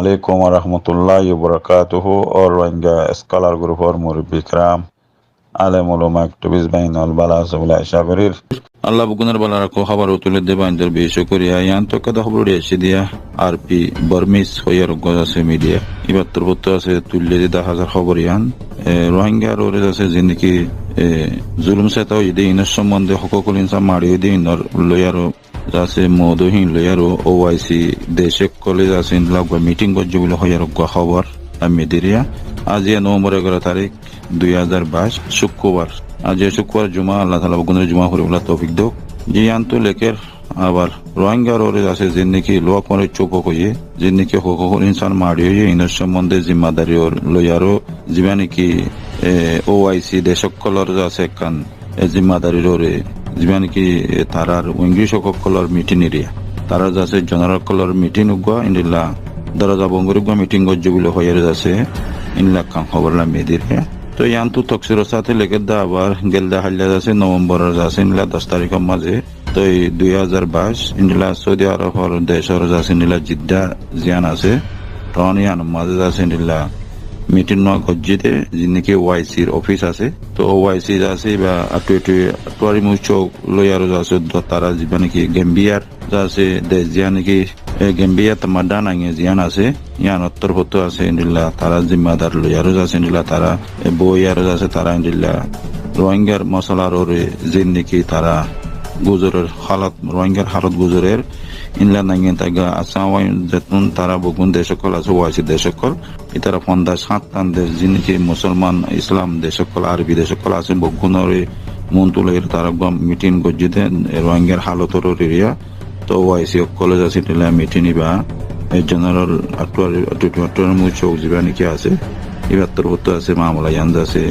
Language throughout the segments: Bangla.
alaikum warahmatullahi wabarakatuh और रोहिंग्या स्कॉलर ग्रुप और मुरब्बी कराम আলেম ওলামা একটিভিস্ট বাইনাল বালা সবলা শাবরির আল্লাহ বুকুনের বালার কো খবর তুলে দেবা ইন্দর বেশি করিয়া ইয়ান তো কদা খবর এসে দিয়া আরপি বর্মিস হইয়ার গজাসে মিডিয়া ইবাত্তর বত্ত আছে তুললে দা হাজার খবর ইয়ান রোহিঙ্গা রোরে আছে জিন্দিকি জুলুম সেতা ইদে ইনর সম্বন্ধে হকুকুল ইনসান মারি ইদে ইনর লয়ারো যাছে মদহীন লয়ারো ওআইসি দেশে কলেজ আছে লাগবা মিটিং করছে বলে হইয়ার খবর আমি দিরিয়া আজ নভেম্বর 11 তারিখ 2022 শুক্রবার আজ শুক্রবার জুমা আল্লাহ তাআলা বগুনের জুমা করে বলা তৌফিক দাও যে আন্ত লেকের আবার রোহিঙ্গা রোরে আছে জিন্দিকি লোক মরে চোপ কইয়ে জিন্দিকি হকুকুল ইনসান মারি হইয়ে ইনর সম্বন্ধে জিম্মাদারি লয়ারো জীবানি কি ওআইসি দেশকলর আছে কান জিম্মাদারি রোরে জীবানি কি তারার ইংলিশ কলর মিটিং এরিয়া তারা যাচ্ছে জেনারেল কলর মিটিং উগা ইন্দিলা দরজা বঙ্গরুগা মিটিং গজ্জ বলে হইয়ার যাচ্ছে ইনলা কাম খবর লা মেদির তো ইয়ান্তু তকসির সাথে লেগে দা আবার গেলদা হাল্লা যাচ্ছে নভেম্বরের যাচ্ছে ইনলা 10 তারিখের মাঝে তো 2022 ইনলা সৌদি আরব দেশের যাচ্ছে ইনলা জিদ্দা জিয়ান আছে তখন ইয়ান মাঝে যাচ্ছে ইনলা মিটিং ন গজ্জিতে যিনিকে ওআইসির অফিস আছে তো ওআইসি আছে বা আটুয়ারি মুচক লয়ার আছে তারা জীবনে কি গেম্বিয়ার আছে দেশ জিয়ানে কি গেম্বিয়া তামাদান আগে জিয়ান আছে ইয়ান উত্তর হতো আছে ইন্দিল্লা তারা জিম্মাদার লয়ারও আছে ইন্দিল্লা তারা বইয়ারও আছে তারা ইন্দিল্লা রোহিঙ্গার মশলার ওরে জিন্দিকি তারা গুজরের হালত রোহিঙ্গার হালত গুজরের ইনলা নাঙ্গেন তাগা আসাওয়াই যেতুন তারা বগুন দেশকল আছে ওয়াইসি দেশকল ইতারা ফন্দা সাত তান দেশ জিনিকে মুসলমান ইসলাম দেশকল আরবি দেশকল আছে বগুনরে মন্তুলের তারা মিটিং গজ্জিতে রোহিঙ্গার হালতর এরিয়া তো ওয়াইসি কলেজ আছে টিলা মিটিং ইবা জেনারেল আটুয়ারি মুচক জীবানি কি আছে ইবাত্তর হতো আছে মামলা ইয়ান আছে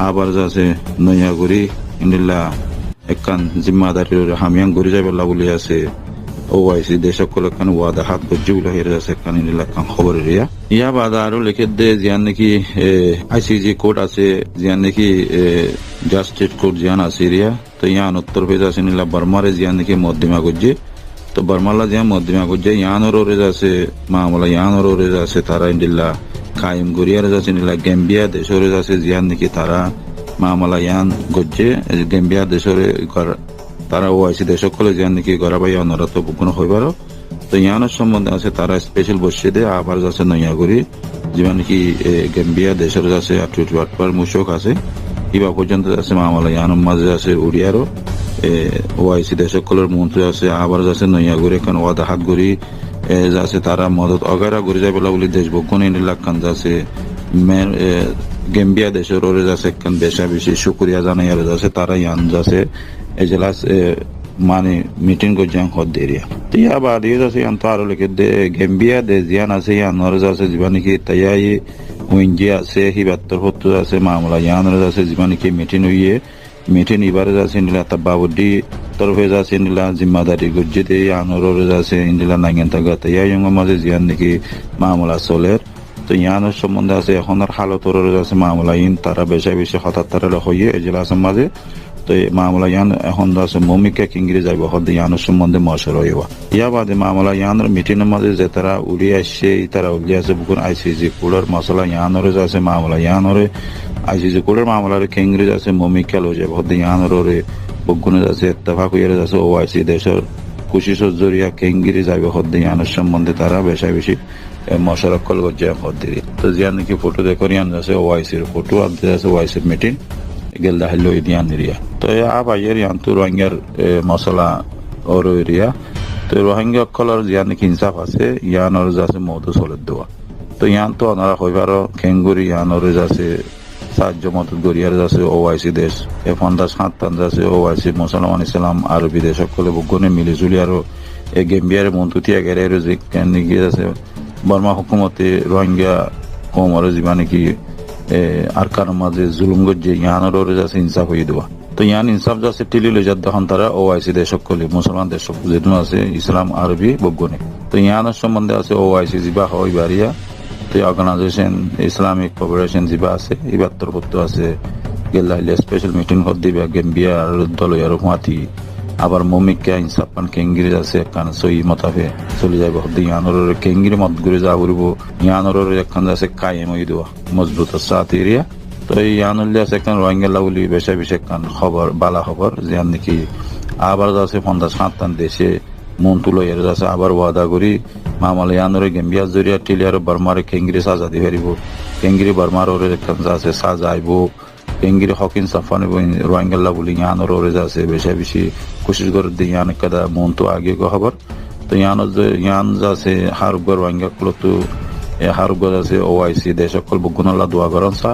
আবার যাচ্ছে নয়াগুড়ি ইন্দিল্লা একান জিম্মাদারি হামিয়াং গড়ি যাইবেলা বলি আছে ওআইসি দেশকল এখানে ওয়াদা হাত গজ্জি বলে হেরে যাচ্ছে এখানে ইন্দিল্লা কাম খবর এরিয়া ইয়া বাদা আরো লিখে দে জিয়ান নাকি আইসিজি কোড আছে জিয়ান নাকি জাস্টিস কোড জিয়ান আছে এরিয়া তো ইয়ান উত্তর পেজ আছে নিলা বর্মারে জিয়ান নাকি মধ্যমা গজ্জি তো বর্মালা জিয়া মধ্যমা গজ্জি ইয়ানোর ওরে যাচ্ছে মামলা ইয়ানোর ওরে যাচ্ছে তারা ইন্দিল্লা কায়েম গড়িয়ারে যাচ্ছে নিলা গেম্বিয়া দেশরে যাচ্ছে জিয়ান নাকি তারা মামলা ইয়ান গজ্জে গেম্বিয়া দেশরে তারা ওআইসি দেশকলে জিয়ান নাকি গড়াবাই অনরা তো কোনো হইবারও তো ইয়ানোর সম্বন্ধে আছে তারা স্পেশাল বসে দে আবার যাচ্ছে নয়াগুড়ি যেমন কি গেম্বিয়া দেশের যাচ্ছে আটবার মুশক আছে ইবা পর্যন্ত যাচ্ছে মামলা ইয়ানোর মাঝে আছে উড়িয়ারও ওআইসি দেশকলের মন্ত্রী আছে আবার যাচ্ছে নয়াগুড়ি এখন ওয়াদা হাত গড়ি যাচ্ছে তারা মদত অগারা গড়ি যায় বলা বলি দেশ বগুন এলাকান যাচ্ছে গেম্বিয়া দেশের ওরে যাচ্ছে একখান বেশা বেশি শুক্রিয়া জানাই আর যাচ্ছে তারা ইয়ান যাচ্ছে এজলাস মানে মিটিং করছে হদ এরিয়া তো ইয়া বাদ ইয়ে যাচ্ছে ইয়ান তো আরো লেখে দে গেম্বিয়া দে জিয়ান আছে ইয়ান ওরে যাচ্ছে জীবানি কি তাই উইঞ্জি আছে হিবাত্তর হতো আছে মামলা ইয়ান ওরে যাচ্ছে জীবানি কি মিটিং হইয়ে মিটিং এবারে যাচ্ছে ইন্দিলা তাবাবুদ্দি তরফে যাচ্ছে ইন্দিলা জিম্মাদারি গজ্জিতে ইয়ান ওরে যাচ্ছে ইন্দিলা নাঙ্গেন তাগা তাই মাঝে জিয়ান নাকি মামলা চলের তো ইয়ানোর সম্বন্ধে আছে এখন আর হালতর আছে মামলা ইন তারা বেশি বেশি হঠাৎ তারা হইয়ে এজলাসের মাঝে তো মামলা ইয়ান এখন আছে মমিকা কিংগিরি যাইব হদ ইয়ানোর সম্বন্ধে মশর হইবা ইয়া বাদে মামলা ইয়ানোর মিটিংয়ের মাঝে যে তারা উড়িয়ে আসছে তারা উড়িয়ে আছে বুকুন আইসিজি কোডের মশলা ইয়ানোরে আছে মামলা ইয়ানোরে আইসিজি কোডের মামলার কিংগিরি আছে মমিকা লই যাবে হদ ইয়ানোরে বুকুনে আছে ইত্তেফাক হইয়ে আছে ওআইসি দেশের কুশিসর জরিয়া কিংগিরি যাইব হদ ইয়ানোর সম্বন্ধে তারা বেশি বেশি মশারকল গজ্জা হদ্দিরি তো জিয়ান নাকি ফটো দেখো ইয়ান আছে ওআইসির ফটো আনতে আছে ওআইসির মিটিং গেলদা হলো ইয়ান এরিয়া তো আবাইয়ের ইয়ান তো রোহিঙ্গার মশলা ওর এরিয়া তো রোহিঙ্গা কলর জিয়ান নাকি ইনসাফ আছে ইয়ান ওর যাচ্ছে মধু চলে দেওয়া তো ইয়ান তো ওনারা হইবারও খেঙ্গুরি ইয়ান ওর যাচ্ছে সাহায্য মদত গড়িয়ার যাচ্ছে ওআইসি দেশ ফন্দা সাত তান যাচ্ছে ওআইসি মুসলমান ইসলাম আরবি দেশ সকলে বুগনে মিলি জুলি আরো এই গেম্বিয়ার মন্তুতিয়া গেরে যে গিয়ে আছে বর্মা হুকুমতে রোহিঙ্গা কমর জীবানে কি আরকার মাঝে জুলুম গজ্জে ইয়ানোর ওরে যাচ্ছে ইনসাফ হয়ে দেওয়া তো ইয়ান ইনসাফ যাচ্ছে টিলি লই যাত তখন তারা ওআইসি দেশকলে মুসলমান দেশ যেহেতু আছে ইসলাম আরবি বগ্গনে তো ইয়ানোর সম্বন্ধে আছে ওআইসি জিবা হয় বাড়িয়া তো অর্গানাইজেশন ইসলামিক কপারেশন জিবা আছে ইবাত্তর করতে আছে গেল্লা স্পেশাল মিটিং হদ দিবা গেম্বিয়া আর দলয়ার হুয়াতি আবার মমিকা ইনসাপান কেঙ্গিরি আছে একখান সই মতাফে চলে যাইব হদ্দি ইয়ানোর কেঙ্গিরি মত ঘুরে যা ঘুরব ইয়ানোর একখান আছে কায়েম হয়ে দেওয়া মজবুত সাত এরিয়া তো এই ইয়ানুল্লি আছে একখান রোহিঙ্গা লাউলি বেশা বেশি একখান খবর বালা খবর যে নাকি আবার আছে 50-60 দেশে মন তুলো এর আছে আবার ওয়াদা করি মামালে ইয়ানোর গেম্বিয়া জরিয়া টিলিয়ার বার্মারে কেঙ্গিরি সাজা দি পারিব কেঙ্গিরি বার্মার ওরে একখান আছে সাজা আইব কেঙ্গিরি হকিন সাফানে রোহিঙ্গা লাউলি ইয়ানোর ওরে আছে বেশা বেশি কোশিশ করে দিয়ে ইয়ান কাদা মন তো আগে খবর তো ইয়ান আছে হারুগর রোহিঙ্গা কুলো তো হারুগর আছে ওআইসি দেশ সকল বগুনাল্লা দোয়া করেন সা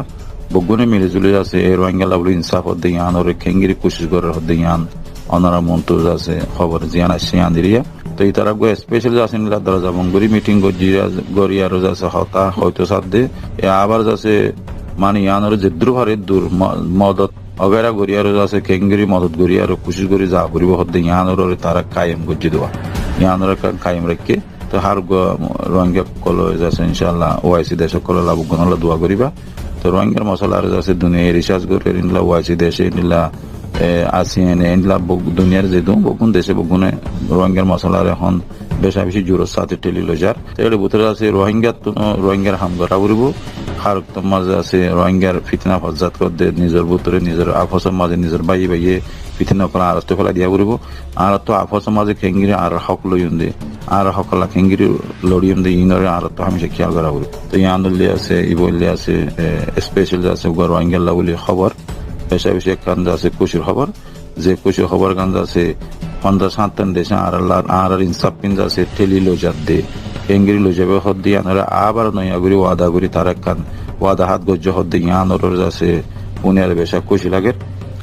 বগুনে মিলে জুলে আছে রোহিঙ্গা লাউলি ইনসাফ হদ্দে ইয়ান ওরে কেঙ্গিরি কোশিশ করে হদ্দে ইয়ান অনারা মন্ত্র আছে খবর জিয়ান আসছে ইয়ান দিরিয়া তো এই তারা স্পেশাল যাচ্ছে নিলাদারা যাবন গরি মিটিং গড়ি আরো যাচ্ছে হতা হয়তো সাধ্যে আবার যাচ্ছে মানে ইয়ানোর যে দ্রুহারে দূর মদত অগেরা গড়িয়ারো আছে কেঙ্গিরি মদত গড়িয়ারো কোশিশ করি যা করিব হদ্দে ইয়ানোর তারা কায়েম গজ্জি দেওয়া ইয়ানোর কায়েম রেখে তো হার রোহিঙ্গা কল যাচ্ছে ইনশাল্লাহ ওআইসি দেশ কল লাভ গণলা দোয়া করিবা তো রোহিঙ্গার মশলা আর যাচ্ছে দুনিয়া রিসার্চ করে নিলা ওআইসি দেশে নিলা আসিয়ানে নিলা দুনিয়ার যে বগুন দেশে বগুনে রোহিঙ্গার মশলার এখন বেশা বেশি জোরের সাথে টেলি লজার এর ভিতরে আছে রোহিঙ্গার হামগরা করিব হারুক্তম মাঝে আছে রোহিঙ্গার ফিতনা ফজাত করতে নিজের ভিতরে নিজের আফসের মাঝে নিজের বাইয়ে ফিতনা করা আরস্ত ফেলা দিয়া করিব আর তো আফসের মাঝে খেঙ্গিরি আর হক লইন দে আর হকলা খেঙ্গিরি লড়িয়ন দে ইনরে আর তো হামেশা খেয়াল করা করিব তো ইয়ানুল্লি আছে ইবল্লি আছে স্পেশাল আছে রোহিঙ্গা লাউলি খবর বেশা বেশি কান্দ আছে খুশির খবর যে খুশির খবর কান্দ আছে 50-60 দেশে আর ইনসাফ পিন আছে টেলি লজার দে কেঙ্গিরি লজাবে হদ্দি ইয়ানোরা আবার নয়া করি ওয়াদা করি তার একখান ওয়াদা হাত গজ্জ হদ্দি ইয়ানোর আছে পুনিয়ার বেশা খুশি লাগে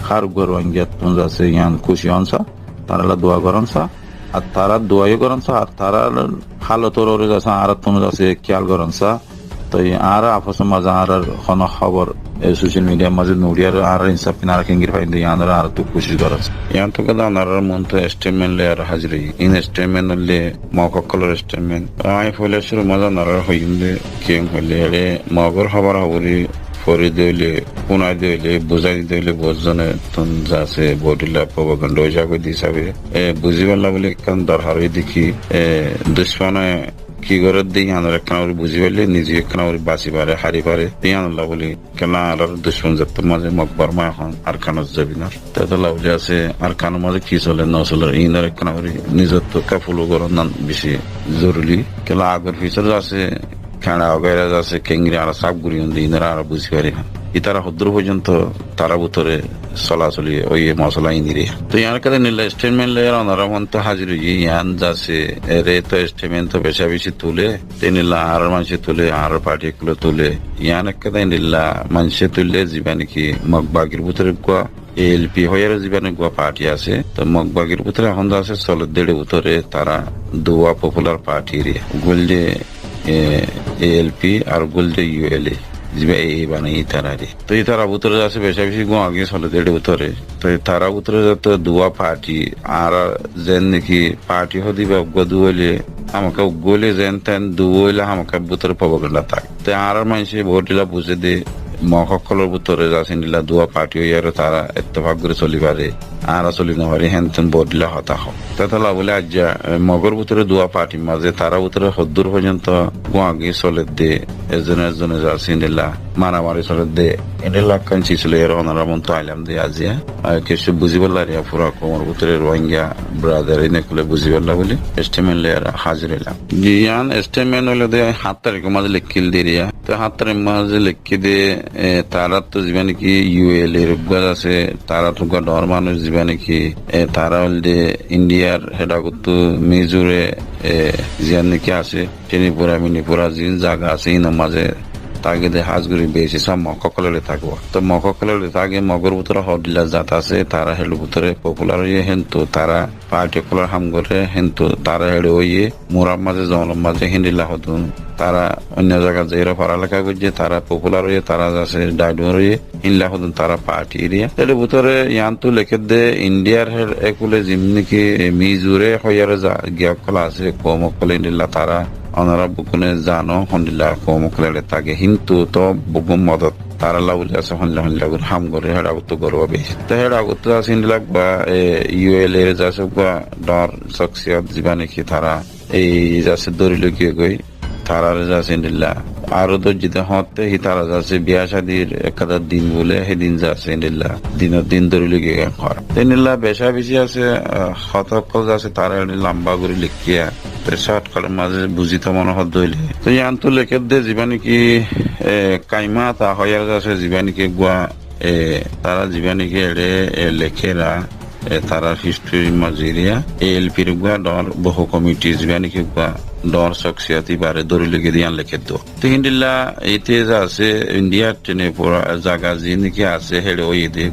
খারুগর রোহিঙ্গা তুন আছে ইয়ান খুশি অনসা তারা দোয়া করনসা আর তারা দোয়াই করনসা আর তারা হালতর আছে আর তুন আছে খেয়াল করনসা তো আর আপস মাঝে আর খন খবর সোশ্যাল মিডিয়ার মাঝে নড়িয়ার আর ইনসাফ পিন আর কেঙ্গির ফাইন দিয়ে ইয়ানোর আর তো খুশি করছে ইয়ান তো কথা আনার মন তো স্টেটমেন্ট লে আর হাজরি ইন স্টেটমেন্ট লে মককলর স্টেটমেন্ট আই ফলে শুরু মজা নারার হইলে কেম হইলে এলে মগর খবর হবরি ফরি দইলে পুনাই দইলে বুঝাই দইলে বহুজনে তুন যাচ্ছে বডিলা প্রবগণ্ড হিসাবে দিছাবে বুঝিবার বলে কারণ দরকার দেখি দুশ্মনে কি করে দিই আনার একখানা বুঝি পারলে নিজে একখানা বাঁচি পারে হারি পারে দিয়ে আনাল্লাহ বলি কেন আর দুশ্মন যাত্রার মাঝে মকবার মা এখন আর খানত যাবি না তাহলে বলে আছে আর খানোর মাঝে কি চলে ন চলে ইনার একখানা নিজের তো কাফুলো করার না বেশি জরুরি কেন আগের ফিচার আছে খেড়া অগাইরা আছে কেঙ্গিরি আর সাপ গুড়ি ইনারা আর বুঝি পারি না ইতারা হদ্র পর্যন্ত তারা ভিতরে চলাচলি ওই মশলা ইনিরে তো ইয়ার কাছে নিলে স্টেটমেন্ট লেয়ার অনারা মতো হাজির ইয়ান যাচ্ছে রে তো স্টেটমেন্ট তো বেশা বেশি তুলে নিলা আর মানুষে তুলে আর পার্টি গুলো তুলে ইয়ান একটা নিলা মানুষে তুললে যাবা নাকি মগবাগির ভিতরে গোয়া এএলপি হয়ে জীবানে গোয়া পার্টি আছে তো মগবাগির ভিতরে এখন আছে চলের দেড়ে ভিতরে তারা দোয়া পপুলার পার্টি রে গোল্ডে এএলপি আর গোল্ডে ইউএলএ বানাই তারারে তো এই তারা উত্তরে আছে বেশা বেশি গো আগে চলে দেড়ে উত্তরে তো তারা উত্তরে যাতে দুয়া পার্টি আর যেন নাকি পার্টি হদি গদু হইলে আমাকে গলে যেন তেন দু হইলে আমাকে ভিতরে প্রবগণ্ডা থাকে তো আর মানুষে ভোট দিলা বুঝে দে মককলর ভিতরে যাচ্ছে নিলা দুয়া পার্টি হই আর তারা এত্তেফাক করে চলি পারে আর চলি না পারে হেন তেন ভোট দিলা হতা হোক তাহলে বলে আজ মগর ভিতরে দুয়া পার্টির মাঝে তারা ভিতরে হদ্দুর পর্যন্ত গো আগে চলে দে এজনে যাচ্ছে নিলা মারামারি চলে দে এনে কাঞ্চি ছিল এর ওনারা মতো আইলাম দিয়ে আজিয়া কিছু বুঝি পারলাম পুরা কোমর ভিতরে রোহিঙ্গা ব্রাদার এনে খুলে বুঝি পারলা বলি স্টেটমেন্ট লেয়ার হাজির হইলাম ইয়ান স্টেটমেন্ট হইলে দে 7 তারিখের মাঝে লিখিল দিয়ে তো 7 তারিখের মাঝে লিখি দিয়ে তারা তো যাবে নাকি ইউএল এর আছে তারা তো ডর মানুষ যাবে নাকি তারা হলে ইন্ডিয়ার হেডা করতো মিজোরে জিয়ান নাকি আছে মিনিপুরা জিন জায়গা আছে ইন মাঝে তাকে দে হাজগুড়ি বেশি সব মককলে থাকবো তো মককলে থাকে মগর ভিতরে হডিলা জাত আছে তারা হেলু ভিতরে পপুলার হইয়ে হেন্তু তারা পার্টিকুলার হাম করে হেন্তু তারা হেড়ে হইয়ে মোরার মাঝে জঙ্গলের মাঝে হিন্দিলা হতুন তারা অন্য জায়গা যেরা পড়ালেখা করছে তারা পপুলার হয়ে তারা যাচ্ছে ডাইডুর হয়ে হিনলা হতুন তারা পার্টি এরিয়া এর ভিতরে ইয়ান্তু লেখে দে ইন্ডিয়ার হেড একুলে যেমনি কি মিজুরে হইয়ার গিয়াকলা আছে কমকলে ইন্দিলা তারা ওনারা বুকুনে জানো হন্দিলা কমকলে তাকে হিন্তু তো বুকুম মদত তারা লাউলি আছে হল্লা হল্লা করে হাম করে হেডা তো গরব বেশি তো হেডা তো আছে ইন্ডিয়া বা ইউএল এর যাচ্ছে বা ডর শখসিয়ত জীবানে কি তারা এই যাচ্ছে দরিল কি কই তারার যাচ্ছে ইন্ডিয়া আরো দর্জিতে হতে হি তারা যাচ্ছে বিয়া শাদির একাদার দিন বলে সেদিন যাচ্ছে ইন্ডিয়া দিন দরিল কি ঘর ইন্ডিয়া বেশা বেশি আছে হতকল যাচ্ছে তারা লম্বা করে লিখিয়া শর্টকাটের মাঝে বুঝিত মনে হত দইলে তো ইয়ান্তু লেখের দে জীবানি কি কাইমা তা হইয়ার যাচ্ছে জীবানি কি গুয়া তারা জীবানি কি এড়ে লেখেরা তারা হিস্ট্রি মজিরিয়া এলপির গুয়া ডর বহু কমিটি জীবানি কি গুয়া ডর শখসিয়াতি বারে দরি লেগে দিয়ান লেখে তো হিন্দিল্লা এতে আছে ইন্ডিয়ার ট্রেনে পড়া জায়গা যে নাকি আছে হেড়ে ওই দে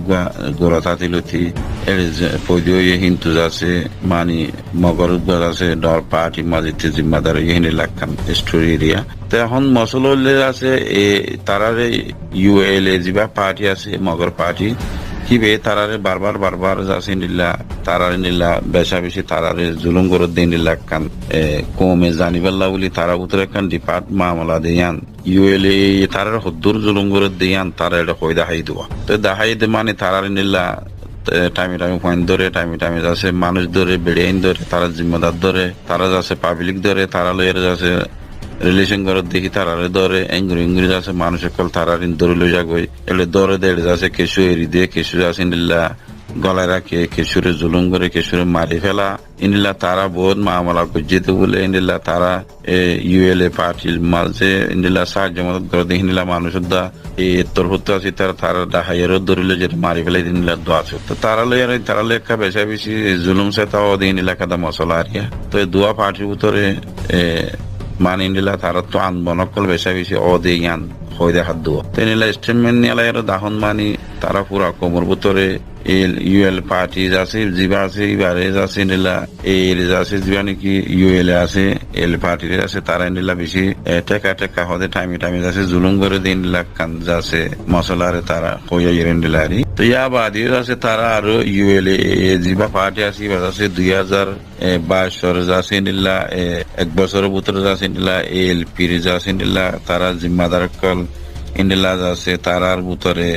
গোড়া তাঁতিলতি এর পৈদিও হিন্দু আছে মানে মগর আছে ডর পার্টি মাঝিতে জিম্মাদার এখানে লাগান স্টোরি এরিয়া তো এখন মসল আছে তারার ইউএল এ যা পার্টি আছে মগর পার্টি কিবে তারারে বারবার যাচ্ছে নিলা তারারে নিলা বেশা বেশি তারারে জুলুম করে দিয়ে নিলা কান কমে জানিবাল্লা বলি তারা উতরে কান ডিপার্ট মামলা দিয়ান ইউএল এ তারার হদ্দুর জুলুম করে দিয়ান তারা এটা হয়ে দেখাই দেওয়া তো দেখাই দে মানে তারারে নিলা টাইমে পয়েন্ট ধরে টাইমে যাচ্ছে মানুষ ধরে বেড়িয়াইন ধরে তারা জিম্মেদার ধরে তারা যাচ্ছে পাবলিক ধরে তারা লইয়ের যাচ্ছে রিলেশন করে দেখি তারারে ধরে এঙ্গুরি যাচ্ছে মানুষ সকল তারার ধরে লই যাগই এলে ধরে দেড় যাচ্ছে কেশু এরি দিয়ে কেশু যাচ্ছে নিল্লা গলায় রাখে কেশুরে জুলুম করে কেশুরে মারি ফেলা ইনিলা তারা বহুত মামলা করছে বলে ইনিলা তারা ইউএল এ পার্টির মাঝে ইনিলা সাহায্য মদত করে দেখি নিলা মানুষের দা এই তোর হতে আছে তারা ডাহাইয়েরও ধরিলে যেটা মারি ফেলে দিনিলা দোয়া তো তারা লেখা বেশা বেশি জুলুম সে তাও দিয়ে নিলা কাদা মশলা আরিয়া তো এই দোয়া পার্টির ভিতরে মানি নিলা তারা তো আনবনকল বেশা বেশি অদেয়ান হয়ে দেখার দোয়া তো নিলা স্টেটমেন্ট নিলা এর দাহন মানি তারা পুরা কোমর ভিতরে ইউএল পার্টি আছে জিবা আছে এবারে যাচ্ছে নিলা এর যাচ্ছে জিবা নাকি ইউএল আছে এল পার্টির আছে তারা নিলা বেশি টেকা হতে টাইমে যাচ্ছে জুলুম করে দিন নিলা কান যাচ্ছে মশলারে তারা হইয়া ইরেন নিলারি তো ইয়া বাদিও আছে তারা আরো ইউএল জিবা পার্টি আছে এবার আছে 2022 যাচ্ছে নিলা 1 বছরের ভিতরে যাচ্ছে নিলা এলপির যাচ্ছে নিলা তারা জিম্মাদার কল ইন্ডিলাজ আছে তারার ভিতরে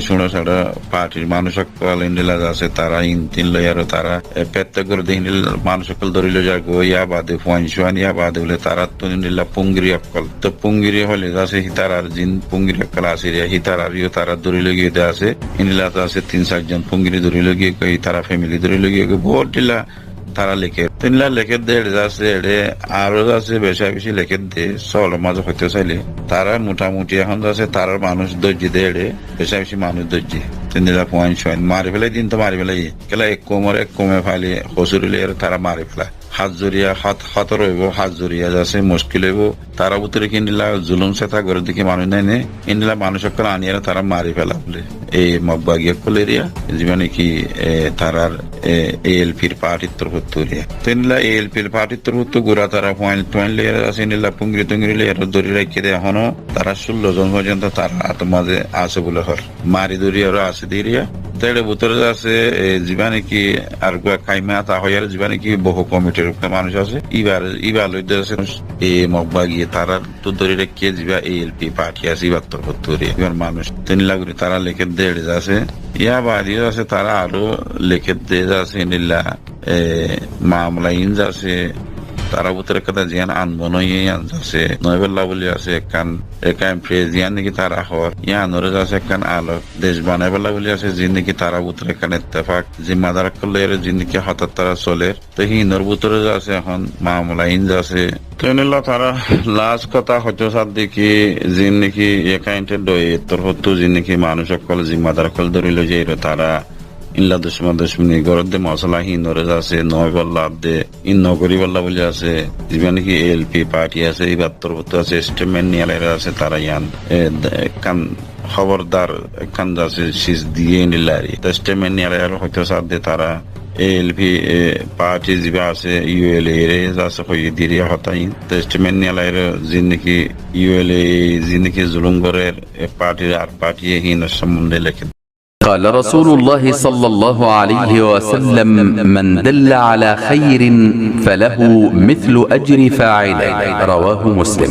ষোলো ষাড়া পার্টির মানুষ সকল ইন্ডিলাজ আছে তারা তিন লইয়ার তারা প্রত্যেক করে দেখি মানুষ সকল ধরিল যাক ইয়া বাদে ফুয়ান ইয়া বাদে বলে তারা তো ইন্ডিলা পুঙ্গিরি অকল তো পুঙ্গিরি হলে আছে হিতারার জিন পুঙ্গিরি অকল আছে হিতারার তারা ধরিল গিয়ে আছে ইন্ডিলাজ আছে 3-4 জন পুঙ্গিরি ধরিল গিয়ে তারা ফ্যামিলি ধরিল গিয়ে বহুত দিলা তারা লেখে তিনলা লেখে দেড় যাচ্ছে আরো যাচ্ছে বেশা বেশি লেখে দে চল মাঝে হইতে চাইলে তারা মোটামুটি এখন যাচ্ছে তারার মানুষ দর্জি দেড়ে বেশা বেশি মানুষ দর্জি তিনলা পয়েন্ট মারি ফেলে দিন তো মারি ফেলে কেলা এক কমে ফাইলে হসুরিলে তারা মারি ফেলা হাত জড়িয়া হাত রইব হাত জড়িয়া যাচ্ছে মুশকিল হইব তারা ভিতরে কিনিলা জুলুম সেথা করে দেখি মানুষ নাই নে ইন্দিলা মানুষ সকল আনিয়ে তারা মারি ফেলা বলে এই মগবাগিয়া কলেরিয়া যেমন কি তারার এএলপির পার্টির তরফ এরিয়া তিনলা এএলপির পার্টির তরফ গুড়া তারা পয়েন্ট লেয়ার আছে নিলা পুঙ্গিরি টুঙ্গিরি লেয়ার দড়ি রাখি দেয় এখনো তারা 16 জন পর্যন্ত তারা হাত মাঝে আছে বলে হর মারি দড়ি আরো আছে দিরিয়া তাইলে ভিতরে আছে জীবানে কি আর খাইমা তা হইয়ার জীবানে কি বহু কমিটির মানুষ আছে ইবার লইতে আছে এই মগবাগিয়ে তারা তো ধরে রেখে যাবা এএলপি পার্টি আছে ইবার তরফ এবার মানুষ তিন লাগুরি তারা লেখে দেড় আছে ইয়া বাদিও আছে তারা আরো লেখে দেড় আছে নিলা মামলা ইঞ্জ আছে তারা ভিতরে কথা জিয়ান আনবন আছে নয়বেল্লা বলি আছে একান ফ্রেজ জিয়ান নাকি তারা হর ইয়ানোর আছে একান আলোক দেশ বানাইবেলা বলি আছে যে নাকি তারা ভিতরে এখানে ইত্তেফাক জিম্মাদার করলে যে নাকি হঠাৎ তারা চলে তো হিনোর ভিতরে আছে এখন মামলা ইঞ্জ আছে তারা লাস্ট কথা হয়তো সাত দেখি যে নাকি একাউন্টের তোর হতো যে নাকি মানুষ সকল জিম্মাদার কল ধরিল যে তারা ইল্লা দুশ্মনী গরদে মশলা হিনরে আছে নয় বল্লা দে ইন নগরী বল্লা বলে আছে যেমন কি এলপি পার্টি আছে এবার তরফ আছে স্টেটমেন্ট নিয়ে আছে তারা ইয়ান কান খবরদার কান যাচ্ছে শীষ দিয়ে নিলারি স্টেটমেন্ট নিয়ে হয়তো সাথ দে তারা এলপি পার্টি যা আছে ইউএল এর আছে হয়ে দিয়ে হতাই স্টেটমেন্ট নিয়ে যে নাকি ইউএল যে নাকি জুলুমগরের পার্টির আর পার্টি হিন সম্বন্ধে লেখে قال رسول الله صلى الله عليه وسلم من دل على خير فله مثل أجر فاعله رواه مسلم